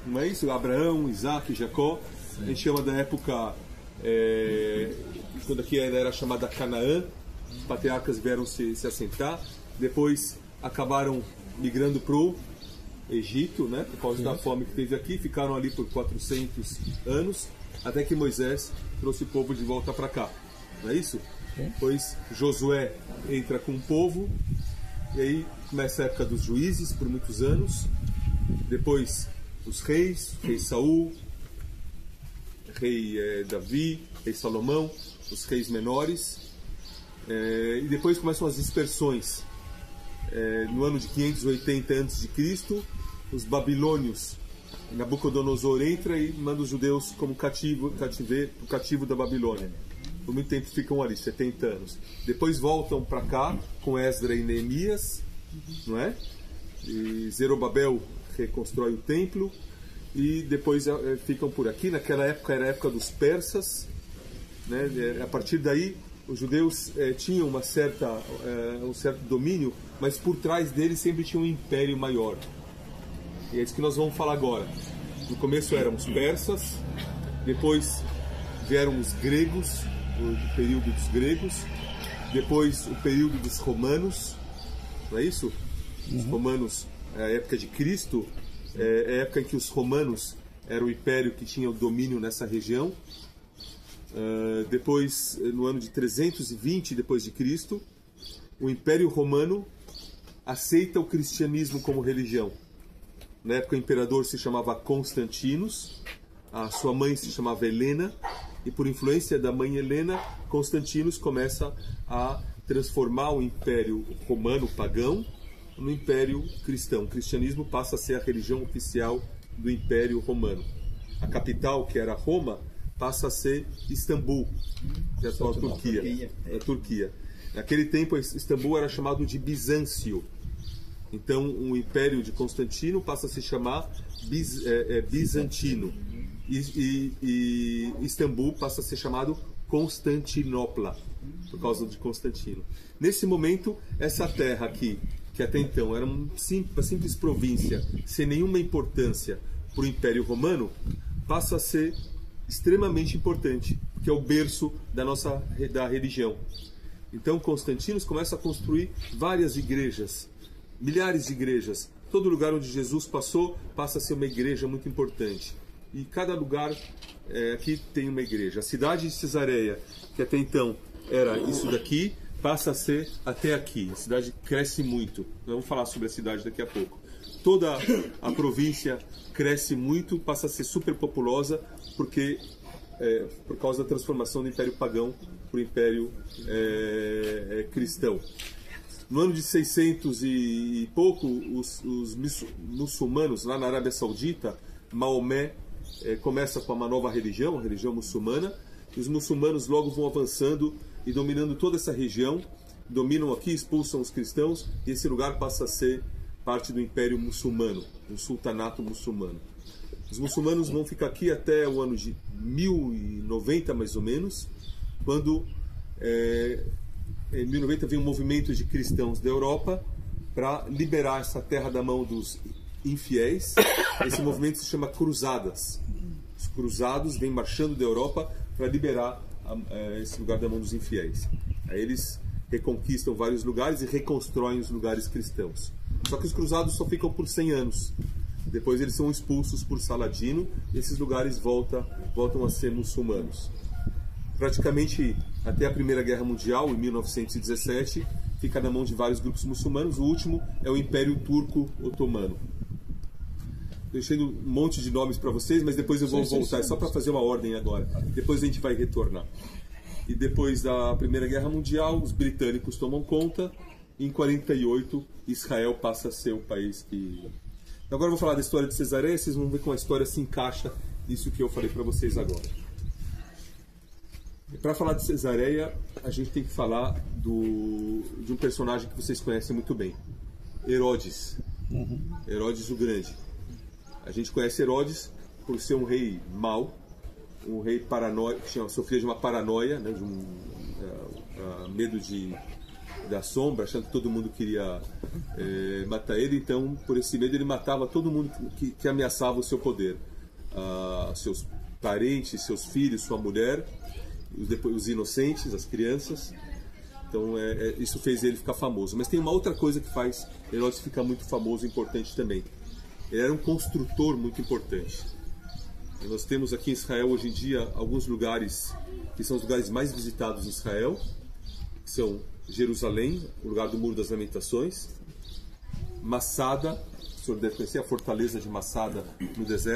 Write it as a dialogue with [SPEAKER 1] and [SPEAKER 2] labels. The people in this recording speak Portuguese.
[SPEAKER 1] não é isso? Abraão, Isaac, Jacó. A gente chama da época, quando aqui era chamada Canaã. Os patriarcas vieram se assentar. Depois acabaram migrando para o Egito, né? Por causa da fome que teve aqui. Ficaram ali por 400 anos, até que Moisés trouxe o povo de volta para cá. Não é isso? Depois Josué entra com o povo. E aí começa a época dos juízes por muitos anos. Depois os reis, rei Saul, rei Davi, rei Salomão, os reis menores. E depois começam as dispersões. No ano de 580 a.C., os babilônios, Nabucodonosor entra e manda os judeus como cativo da Babilônia. Por muito tempo ficam ali, 70 anos. Depois voltam para cá com Esdra e Neemias, não é? E Zerobabel reconstrói o templo e depois ficam por aqui. Naquela época era a época dos persas, né? A partir daí os judeus tinham um certo domínio, mas por trás deles sempre tinha um império maior. E é isso que nós vamos falar agora. No começo eram os persas, depois vieram os gregos, o período dos gregos, depois o período dos romanos, não é isso? Os romanos, a época de Cristo, é a época em que os romanos eram o império que tinha o domínio nessa região. Depois, no ano de 320 depois de Cristo, o Império Romano aceita o cristianismo como religião. Na época o imperador se chamava Constantinos, a sua mãe se chamava Helena, e por influência da mãe Helena, Constantinos começa a transformar o Império Romano pagão no Império Cristão. O cristianismo passa a ser a religião oficial do Império Romano. A capital, que era Roma, passa a ser Istambul, que é a atual Turquia. Naquele tempo, Istambul era chamado de Bizâncio. Então, o Império de Constantino passa a se chamar Bizantino. E Istambul passa a ser chamado Constantinopla, por causa de Constantino. Nesse momento, essa terra aqui, que até então era uma simples província, sem nenhuma importância para o Império Romano, passa a ser extremamente importante, porque é o berço da religião. Então Constantinos começa a construir várias igrejas, milhares de igrejas. Todo lugar onde Jesus passou passa a ser uma igreja muito importante. E cada lugar aqui tem uma igreja. A cidade de Cesareia, que até então era isso daqui, passa a ser até aqui. A cidade cresce muito. Nós vamos falar sobre a cidade daqui a pouco. Toda a província cresce muito, passa a ser super populosa, porque por causa da transformação do Império Pagão para o Império Cristão. No ano de 600 e pouco, os muçulmanos, lá na Arábia Saudita, Maomé começa com uma nova religião, a religião muçulmana, e os muçulmanos logo vão avançando e dominando toda essa região, dominam aqui, expulsam os cristãos, e esse lugar passa a ser parte do Império Muçulmano, um sultanato muçulmano. Os muçulmanos vão ficar aqui até o ano de 1090, mais ou menos, quando em 1090 vem um movimento de cristãos da Europa para liberar essa terra da mão dos infiéis. Esse movimento se chama Cruzadas. Os cruzados vêm marchando da Europa para liberar esse lugar da mão dos infiéis. Aí eles reconquistam vários lugares e reconstroem os lugares cristãos. Só que os cruzados só ficam por 100 anos. Depois eles são expulsos por Saladino e esses lugares voltam a ser muçulmanos. Praticamente até a Primeira Guerra Mundial, em 1917, fica na mão de vários grupos muçulmanos. O último é o Império Turco Otomano. Deixei um monte de nomes para vocês, mas depois eu vou voltar, só para fazer uma ordem agora. Depois a gente vai retornar. E depois da Primeira Guerra Mundial, os britânicos tomam conta. Em 48, Israel passa a ser o país que... Agora eu vou falar da história de Cesareia, vocês vão ver como a história se encaixa nisso que eu falei para vocês agora. Para falar de Cesareia, a gente tem que falar de um personagem que vocês conhecem muito bem. Herodes. Herodes o Grande. A gente conhece Herodes por ser um rei mau, um rei paranoico, que sofria de uma paranoia, né, de medo de da sombra, achando que todo mundo queria matar ele. Então, por esse medo, ele matava todo mundo que ameaçava o seu poder. Seus parentes, seus filhos, sua mulher, depois os inocentes, as crianças. Então, isso fez ele ficar famoso. Mas tem uma outra coisa que faz Herodes ficar muito famoso e importante também. Ele era um construtor muito importante. E nós temos aqui em Israel, hoje em dia, alguns lugares que são os lugares mais visitados em Israel, que são Jerusalém, o lugar do Muro das Lamentações, Massada, o senhor deve conhecer a fortaleza de Massada no deserto,